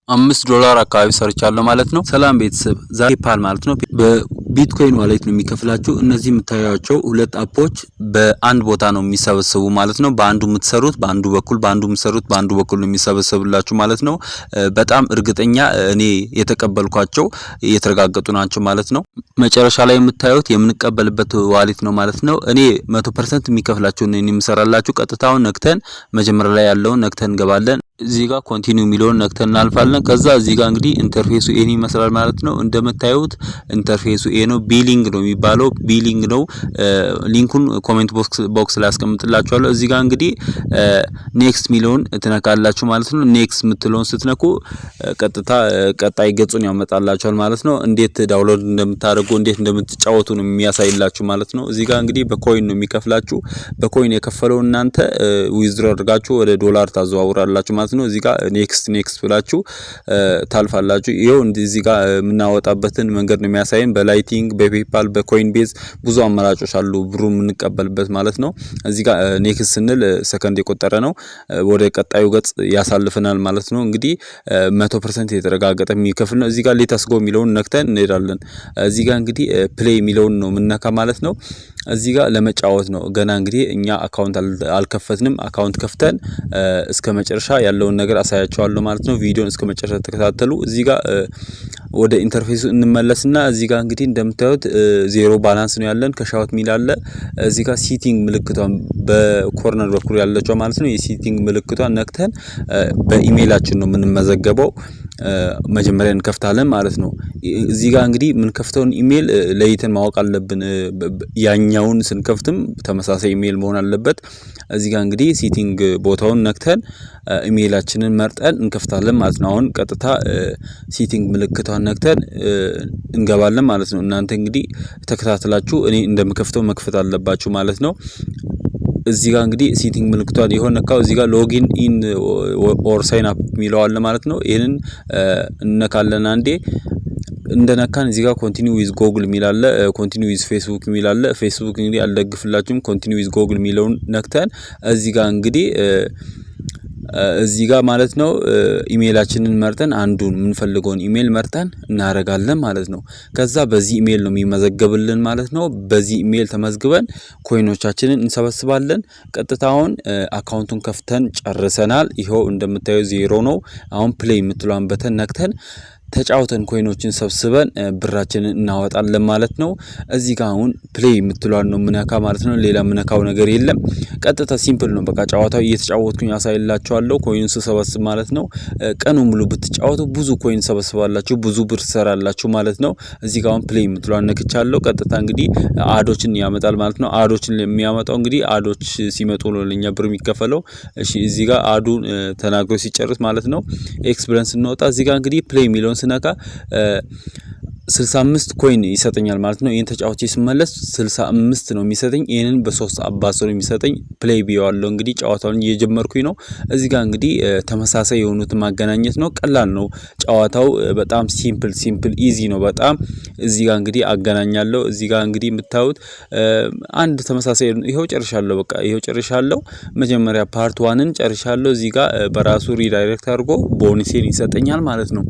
$5 አካባቢ ሰርቻለሁ ማለት ነው። ሰላም ቤተሰብ፣ ዛሬ ፔፓል ማለት ነው በቢትኮይን ዋሌት ነው የሚከፍላችሁ። እነዚህ የምታዩቸው ሁለት አፖች በአንድ ቦታ ነው የሚሰበሰቡ ማለት ነው። በአንዱ የምትሰሩት በአንዱ በኩል በአንዱ በኩል ነው የሚሰበሰብላችሁ ማለት ነው። በጣም እርግጠኛ እኔ የተቀበልኳቸው የተረጋገጡ ናቸው ማለት ነው። መጨረሻ ላይ የምታዩት የምንቀበልበት ዋሌት ነው ማለት ነው። እኔ 100% የሚከፍላችሁ ነው የምሰራላችሁ። ቀጥታውን ነክተን መጀመሪያ ላይ ያለውን ነክተን እንገባለን። እዚህ ጋር ኮንቲኒው የሚለውን ነክተን እናልፋለን። ከዛ እዚህ ጋር እንግዲህ ኢንተርፌሱ ኤኒ ይመስላል ማለት ነው። እንደምታዩት ኢንተርፌሱ ኤ ነው። ቢሊንግ ነው የሚባለው፣ ቢሊንግ ነው። ሊንኩን ኮሜንት ቦክስ ላይ አስቀምጥላችኋለሁ። እዚህ ጋር እንግዲህ ኔክስት የሚለውን ትነካላችሁ ማለት ነው። ኔክስት የምትለውን ስትነኩ ቀጥታ ቀጣይ ገጹን ያመጣላችኋል ማለት ነው። እንዴት ዳውንሎድ እንደምታደርጉ እንዴት እንደምትጫወቱ ነው የሚያሳይላችሁ ማለት ነው። እዚህ ጋር እንግዲህ በኮይን ነው የሚከፍላችሁ። በኮይን የከፈለው እናንተ ዊዝድሮ አድርጋችሁ ወደ ዶላር ታዘዋውራላችሁ ማለት ነው። እዚህ ጋር ኔክስት ብላችሁ ታልፋላችሁ። ይሄው እዚህ ጋር የምናወጣበትን መንገድ ነው የሚያሳየን። በላይቲንግ፣ በፔፓል፣ በኮይን ቤዝ ብዙ አማራጮች አሉ ብሩ የምንቀበልበት ማለት ነው። እዚህ ጋር ኔክስት ስንል ሰከንድ የቆጠረ ነው፣ ወደ ቀጣዩ ገጽ ያሳልፈናል ማለት ነው። እንግዲህ 100% የተረጋገጠ የሚከፍል ነው። እዚህ ጋር ሌታስ ጎ የሚለውን ነክተን እንሄዳለን። እዚህ ጋር እንግዲህ ፕሌይ የሚለውን ነው የምነካ ማለት ነው። እዚህ ጋር ለመጫወት ነው። ገና እንግዲህ እኛ አካውንት አልከፈትንም። አካውንት ከፍተን እስከ መጨረሻ ያለውን ነገር አሳያችኋለሁ ማለት ነው። ቪዲዮን እስከ መጨረሻ ተከታተሉ። እዚህ ጋር ወደ ኢንተርፌሱ እንመለስና እዚህ ጋር እንግዲህ እንደምታዩት ዜሮ ባላንስ ነው ያለን። ከሻውት ሚል አለ። እዚህ ጋር ሲቲንግ ምልክቷን በኮርነር በኩል ያለችው ማለት ነው። የሲቲንግ ምልክቷን ነክተን በኢሜይላችን ነው የምንመዘገበው። መጀመሪያ እንከፍታለን ማለት ነው። እዚህ ጋር እንግዲህ ምን ከፍተውን ኢሜል ለይተን ማወቅ አለብን። ያኛውን ስንከፍትም ተመሳሳይ ኢሜል መሆን አለበት። እዚህ ጋር እንግዲህ ሴቲንግ ቦታውን ነክተን ኢሜይላችንን መርጠን እንከፍታለን ማለት ነው። አሁን ቀጥታ ሴቲንግ ምልክቷን ነክተን እንገባለን ማለት ነው። እናንተ እንግዲህ ተከታትላችሁ እኔ እንደምከፍተው መክፈት አለባችሁ ማለት ነው። እዚህ ጋር እንግዲህ ሴቲንግ ምልክቷን ይሆን ነካው። እዚህ ጋር ሎጊን ኢን ኦር ሳይን አፕ የሚለው አለ ማለት ነው። ይሄንን እነካለን አንዴ። እንደነካን እዚህ ጋር ኮንቲኒው ዊዝ ጎግል የሚል አለ፣ ኮንቲኒው ዊዝ ፌስቡክ የሚል አለ። ፌስቡክ እንግዲህ አልደግፍላችሁም። ኮንቲኒው ዊዝ ጎግል የሚለውን ነክተን እዚህ ጋር እንግዲህ እዚህ ጋር ማለት ነው ኢሜይላችንን መርጠን አንዱን የምንፈልገውን ኢሜይል መርጠን እናረጋለን ማለት ነው። ከዛ በዚህ ኢሜይል ነው የሚመዘገብልን ማለት ነው። በዚህ ኢሜይል ተመዝግበን ኮይኖቻችንን እንሰበስባለን። ቀጥታውን አካውንቱን ከፍተን ጨርሰናል። ይሄው እንደምታዩ ዜሮ ነው። አሁን ፕሌይ የምትለዋን በተን ነክተን ተጫውተን ኮይኖችን ሰብስበን ብራችንን እናወጣለን ማለት ነው። እዚህ ጋር አሁን ፕሌይ የምትሏን ነው ምነካ ማለት ነው። ሌላ ምነካው ነገር የለም። ቀጥታ ሲምፕል ነው። በቃ ጨዋታው እየተጫወትኩኝ ያሳይላችኋለሁ ኮይን ሰበስብ ማለት ነው። ቀኑ ሙሉ ብትጫወቱ ብዙ ኮይን ሰበስባላችሁ፣ ብዙ ብር ትሰራላችሁ ማለት ነው። እዚህ ጋር አሁን ፕሌይ የምትሏን ነክቻለሁ። ቀጥታ እንግዲህ አዶችን ያመጣል ማለት ነው። አዶችን የሚያመጣው እንግዲህ አዶች ሲመጡ ነው ለኛ ብር የሚከፈለው። እሺ እዚህ ጋር አዱን ተናግሮ ሲጨርስ ማለት ነው ኤክስፒሪየንስ እንወጣ። እዚህ ጋር እንግዲህ ፕሌይ የሚለውን ስነካ 65 ኮይን ይሰጠኛል ማለት ነው። ይሄን ተጫውቼ ስመለስ 65 ነው የሚሰጠኝ። ይሄንን በ3 አባዞ ነው የሚሰጠኝ። ፕሌይ ቢዋለው እንግዲህ ጨዋታውን እየጀመርኩኝ ነው። እዚህ ጋር እንግዲህ ተመሳሳይ የሆኑትን ማገናኘት ነው። ቀላል ነው ጨዋታው፣ በጣም ሲምፕል ኢዚ ነው በጣም። እዚህ ጋር እንግዲህ አገናኛለሁ። እዚህ ጋር እንግዲህ የምታዩት አንድ ተመሳሳይ ይሄው ጨርሻለሁ። በቃ ይሄው ጨርሻለሁ። መጀመሪያ ፓርት 1ን ጨርሻለሁ። እዚህ ጋር በራሱ ሪዳይሬክት አድርጎ ቦነሴን ይሰጠኛል ማለት ነው።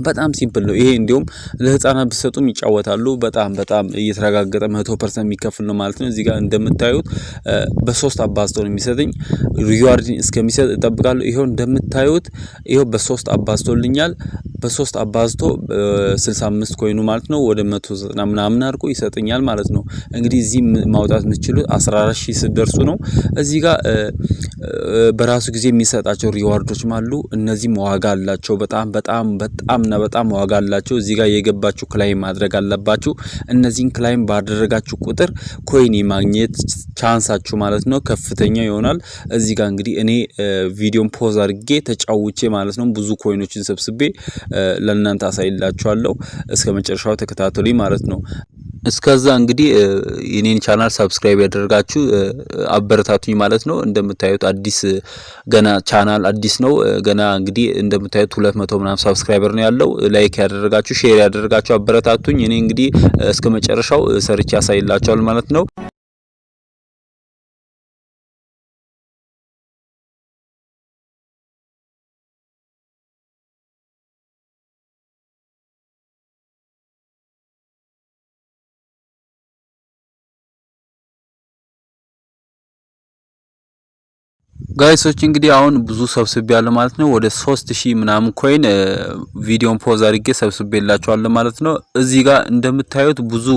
በጣም ሲምፕል ነው። ይሄ እንዲሁም ለህፃናት ብትሰጡም ይጫወታሉ። በጣም እየተረጋገጠ 100% የሚከፍል ነው ማለት ነው። እዚህ ጋር እንደምታዩት በ3 አባዝቶ ነው የሚሰጠኝ። ሪዋርድን እስከሚሰጥ እጠብቃለሁ። ይሄው እንደምታዩት ይሄው በ3 አባዝቶልኛል። በ3 አባዝቶ 65 ኮይኑ ማለት ነው ወደ 190 ምናምን አድርጎ ይሰጠኛል ማለት ነው። እንግዲህ እዚህ ማውጣት የምትችሉት 14000 ስትደርሱ ነው። እዚህ ጋር በራሱ ጊዜ የሚሰጣቸው ሪዋርዶችም አሉ። እነዚህም ዋጋ አላቸው። በጣም ዋጋ አላቸው። እዚህ ጋር የገባችሁ ክላይም ማድረግ አለባችሁ። እነዚህን ክላይም ባደረጋችሁ ቁጥር ኮይን የማግኘት ቻንሳችሁ ማለት ነው ከፍተኛ ይሆናል። እዚህ ጋር እንግዲህ እኔ ቪዲዮን ፖዝ አድርጌ ተጫውቼ ማለት ነው ብዙ ኮይኖችን ሰብስቤ ለእናንተ አሳይላችኋለሁ። እስከ መጨረሻው ተከታተሉኝ ማለት ነው። እስከዛ እንግዲህ የኔን ቻናል ሰብስክራይብ ያደርጋችሁ አበረታቱኝ ማለት ነው። እንደምታዩት አዲስ ገና ቻናል አዲስ ነው። ገና እንግዲህ እንደምታዩት 200 ምናምን ሰብስክራይበር ነው ያለው። ላይክ ያደረጋችሁ ሼር ያደረጋችሁ አበረታቱኝ። እኔ እንግዲህ እስከ መጨረሻው ሰርቼ ያሳይላችኋል ማለት ነው። ጋይሶች እንግዲህ አሁን ብዙ ሰብስቤያለሁ ማለት ነው። ወደ 3000 ምናምን ኮይን ቪዲዮን ፖዝ አድርጌ ሰብስቤላችኋለሁ ማለት ነው። እዚህ ጋር እንደምታዩት ብዙ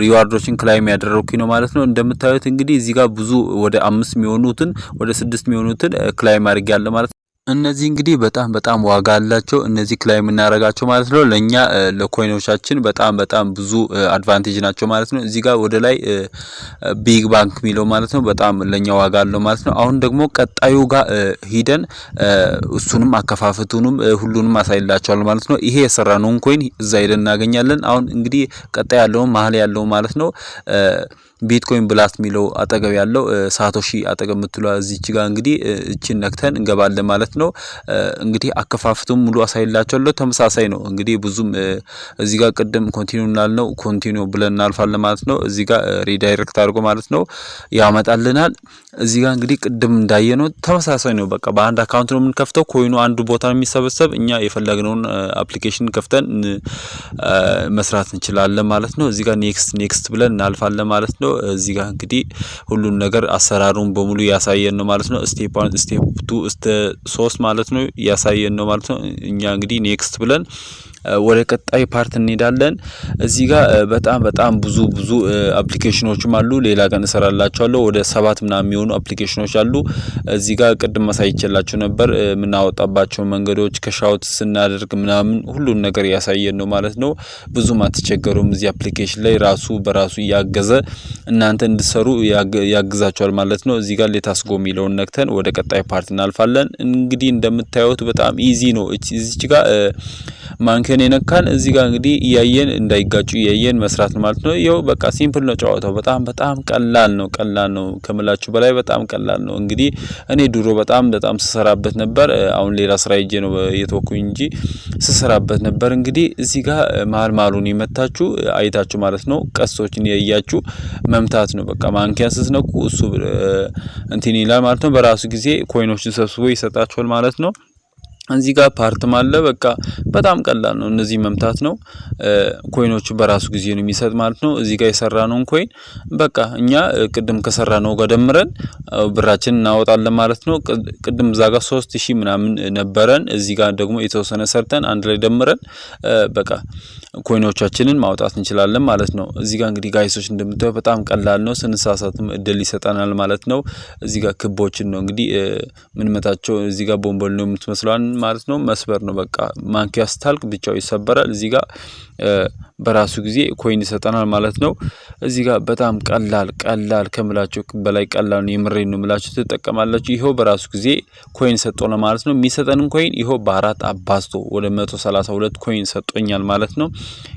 ሪዋርዶችን ክላይም ያደረኩኝ ነው ማለት ነው። እንደምታዩት እንግዲህ እዚህ ጋር ብዙ ወደ 5 የሚሆኑትን ወደ 6 የሚሆኑትን ክላይም አድርጌያለሁ ማለት ነው። እነዚህ እንግዲህ በጣም ዋጋ አላቸው እነዚህ ክላይም እናረጋቸው ማለት ነው። ለኛ ለኮይኖቻችን በጣም ብዙ አድቫንቴጅ ናቸው ማለት ነው። እዚህ ጋር ወደ ላይ ቢግ ባንክ ሚለው ማለት ነው በጣም ለኛ ዋጋ አለው ማለት ነው። አሁን ደግሞ ቀጣዩ ጋር ሂደን እሱንም አከፋፈቱንም ሁሉንም አሳይላችኋለሁ ማለት ነው። ይሄ የሰራነውን ኮይን እዛ ሄደን እናገኛለን። አሁን እንግዲህ ቀጣይ ያለውን መሀል ያለው ማለት ነው ቢትኮይን ብላስት ሚለው አጠገብ ያለው ሳቶሺ አጠገብ ምትሏ እዚች ጋር እንግዲህ እቺን ነክተን እንገባለን ማለት ነው። እንግዲህ አከፋፍቱም ሙሉ አሳይላችኋለሁ ተመሳሳይ ነው። እንግዲህ ብዙም እዚህ ጋር ቅድም ኮንቲኒው እናልነው ኮንቲኒው ብለን እናልፋለን ማለት ነው። እዚህ ጋር ሪዳይሬክት አድርጎ ማለት ነው ያመጣልናል። እዚህ ጋር እንግዲህ ቅድም እንዳየነው ተመሳሳይ ነው። በቃ በአንድ አካውንት ነው የምንከፍተው። ኮይኑ አንዱ ቦታ ነው የሚሰበሰብ። እኛ የፈለግነውን አፕሊኬሽን ከፍተን መስራት እንችላለን ማለት ነው። እዚህ ጋር ኔክስት ብለን እናልፋለን ማለት ነው። እዚህ ጋር እንግዲህ ሁሉን ነገር አሰራሩን በሙሉ ያሳየን ነው ማለት ነው። ስቴፕ 1 ስቴፕ 2 እስከ 3 ማለት ነው ያሳየን ነው ማለት ነው። እኛ እንግዲህ ኔክስት ብለን ወደ ቀጣይ ፓርት እንሄዳለን። እዚህ ጋር በጣም ብዙ አፕሊኬሽኖችም አሉ። ሌላ ቀን እሰራላችኋለሁ። ወደ 7 ምናምን የሚሆኑ አፕሊኬሽኖች አሉ። እዚህ ጋር ቅድም ማሳይቼላችሁ ነበር የምናወጣባቸው መንገዶች ከሻውት ስናደርግ ምናምን ሁሉን ነገር ያሳየን ነው ማለት ነው። ብዙም አትቸገሩም። እዚህ አፕሊኬሽን ላይ ራሱ በራሱ ያገዘ እናንተ እንድሰሩ ያግዛችኋል ማለት ነው። እዚህ ጋር ሌታስ ጎ ሚለውን ነክተን ወደ ቀጣይ ፓርት እናልፋለን። እንግዲህ እንደምታዩት በጣም ኢዚ ነው። እዚች ጋር ማንከን የነካን እዚህ ጋር እንግዲህ እያየን እንዳይጋጩ እያየን መስራት ማለት ነው። ይኸው በቃ ሲምፕል ነው ጨዋታው። በጣም ቀላል ነው ከምላችሁ በላይ በጣም ቀላል ነው። እንግዲህ እኔ ድሮ በጣም ስሰራበት ነበር። አሁን ሌላ ስራ ይጄ ነው የተወኩኝ እንጂ ስሰራበት ነበር። እንግዲህ እዚህ ጋር ማሉን የመታችሁ አይታችሁ ማለት ነው። ቀስቶችን ያያችሁ መምታት ነው። በቃ ማንኪያ ስትነኩ እሱ እንትን ይላል ማለት ነው። በራሱ ጊዜ ኮይኖችን ሰብስቦ ይሰጣችኋል ማለት ነው። እዚህ ጋር ፓርትም አለ። በቃ በጣም ቀላል ነው። እነዚህ መምታት ነው። ኮይኖቹ በራሱ ጊዜ ነው የሚሰጥ ማለት ነው። እዚህ ጋር የሰራነውን ኮይን በቃ እኛ ቅድም ከሰራነው ጋር ደምረን ብራችንን እናወጣለን ማለት ነው። ቅድም እዛ ጋር 3000 ምናምን ነበረን። እዚህ ጋር ደግሞ የተወሰነ ሰርተን አንድ ላይ ደምረን በቃ ኮይኖቻችንን ማውጣት እንችላለን ማለት ነው። እዚህ ጋር እንግዲህ ጋይሶች እንደምታዩ በጣም ቀላል ነው። ስንሳሳትም እድል ይሰጠናል ማለት ነው። እዚህ ጋር ክቦችን ነው እንግዲህ ምን መታቸው። እዚህ ጋር ቦምቦል ነው የምትመስለዋን ማለት ነው። መስበር ነው በቃ ማንኪያ ስታልቅ ብቻው ይሰበራል። እዚህ ጋር በራሱ ጊዜ ኮይን ይሰጠናል ማለት ነው። እዚህ ጋር በጣም ቀላል ከምላችሁ በላይ ቀላል ነው። የምሬን ነው ምላችሁ ትጠቀማላችሁ። ይሄው በራሱ ጊዜ ኮይን ሰጠው ነው ማለት ነው። የሚሰጠንን ኮይን ይሄው በ4 አባዝቶ ወደ 132 ኮይን ሰጦኛል ማለት ነው።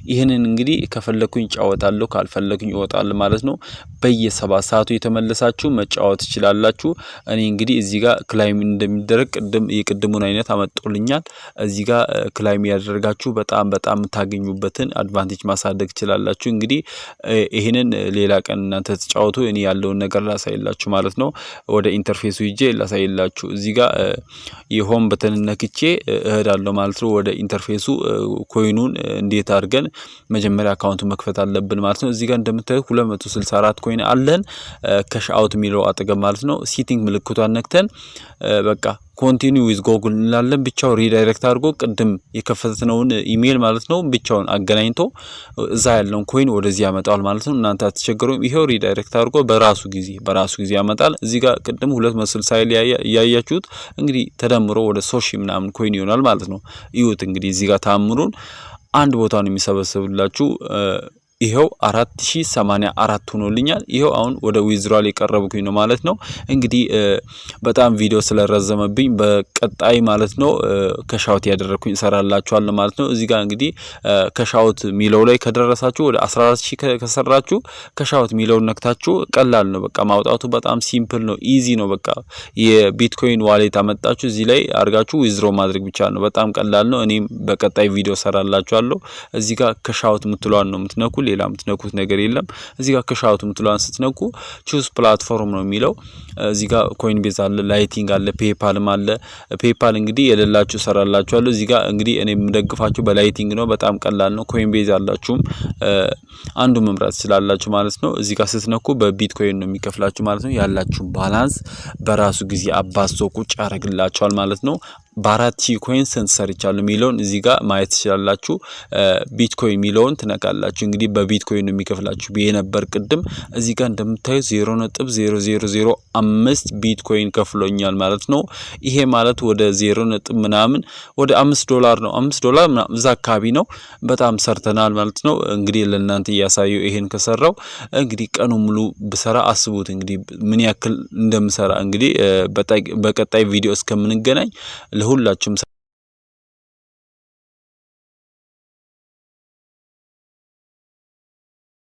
ይህንን እንግዲህ ከፈለኩኝ ጫወታለሁ ካልፈለኩኝ እወጣለሁ ማለት ነው። በየ7 ሰዓቱ የተመለሳችሁ መጫወት ትችላላችሁ። እኔ እንግዲህ እዚህ ጋር ክላይም እንደሚደረግ የቅድሙን አይነት አመጣልኛል። እዚህ ጋር ክላይም ያደረጋችሁ በጣም ታገኙበትን አድቫንቴጅ ማሳደግ ትችላላችሁ። እንግዲህ ይሄንን ሌላ ቀን እናንተ ተጫወቱ። እኔ ያለውን ነገር ላሳይላችሁ ማለት ነው። ወደ ኢንተርፌሱ ሂጄ ላሳይላችሁ። እዚህ ጋር የሆም በተን ነክቼ እሄዳለሁ ማለት ነው። ወደ ኢንተርፌሱ ኮይኑን እንዴት አድርገን መጀመሪያ አካውንቱ መክፈት አለብን ማለት ነው። እዚህ ጋር እንደምታዩት 264 ኮይን አለን። ካሽ አውት የሚለው አጠገብ ማለት ነው። ሲቲንግ ምልክቷን ነክተን በቃ ኮንቲኒው ዊዝ ጎግል እንላለን። ብቻው ሪዳይሬክት አድርጎ ቅድም የከፈትነውን ኢሜል ማለት ነው ብቻውን አገናኝቶ እዛ ያለውን ኮይን ወደዚህ ያመጣል ማለት ነው። እናንተ አትቸገሩም። ይሄው ሪዳይሬክት አድርጎ በራሱ ጊዜ ያመጣል። እዚህ ጋር ቅድም 260 ያያችሁት እንግዲህ ተደምሮ ወደ 3000 ምናምን ኮይን ይሆናል ማለት ነው። እዩት እንግዲህ እዚህ ጋር ታምሩን አንድ ቦታ ነው የሚሰበሰብላችሁ። ይሄው 4084 ሆኖልኛል። ይሄው አሁን ወደ ዊዝድራል የቀረብኩኝ ነው ማለት ነው። እንግዲህ በጣም ቪዲዮ ስለረዘመብኝ በቀጣይ ማለት ነው ከሻውት ያደረኩኝ እሰራላችኋለሁ ማለት ነው። እዚህ ጋር እንግዲህ ከሻውት ሚለው ላይ ከደረሳችሁ ወደ 14000 ከሰራችሁ ከሻውት ሚለውን ነክታችሁ ቀላል ነው። በቃ ማውጣቱ በጣም ሲምፕል ነው፣ ኢዚ ነው። በቃ የቢትኮይን ዋሌት አመጣችሁ እዚህ ላይ አርጋችሁ ዊዝድሮ ማድረግ ብቻ ነው። በጣም ቀላል ነው። እኔም በቀጣይ ቪዲዮ እሰራላችኋለሁ። እዚህ ጋር ከሻውት ምትሏን ነው የምትነኩ። ሌላ የምትነኩት ነገር የለም። እዚህ ጋር ከሻውቱ ምትሏን ስትነኩ ቹዝ ፕላትፎርም ነው የሚለው። እዚህ ጋር ኮይን ቤዝ አለ፣ ላይቲንግ አለ፣ ፔፓልም አለ። ፔፓል እንግዲህ የሌላችሁ ሰራላችኋለሁ። እዚህ ጋር እንግዲህ እኔ የምደግፋችሁ በላይቲንግ ነው። በጣም ቀላል ነው። ኮይን ቤዝ አላችሁም አንዱ መምራት ስላላችሁ ማለት ነው። እዚህ ጋር ስትነኩ በቢትኮይን ነው የሚከፍላችሁ ማለት ነው። ያላችሁ ባላንስ በራሱ ጊዜ አባዝቶ ቁጭ ያደርግላችኋል ማለት ነው። በ4000 ኮይን ስንት ሰርቻለሁ የሚለውን እዚህ ጋር ማየት ትችላላችሁ። ቢትኮይን የሚለውን ትነካላችሁ። እንግዲህ በቢትኮይን ነው የሚከፍላችሁ ብዬ ነበር ቅድም። እዚህ ጋር እንደምታዩት 0.0005 ቢትኮይን ከፍሎኛል ማለት ነው። ይሄ ማለት ወደ 0 ምናምን ወደ $5 ነው። $5 ምናምን እዛ አካባቢ ነው። በጣም ሰርተናል ማለት ነው። እንግዲህ ለእናንተ እያሳየው ይሄን ከሰራው እንግዲህ ቀኑ ሙሉ ብሰራ አስቡት እንግዲህ ምን ያክል እንደምሰራ። እንግዲህ በቀጣይ ቪዲዮ እስከምንገናኝ ለሁላችሁም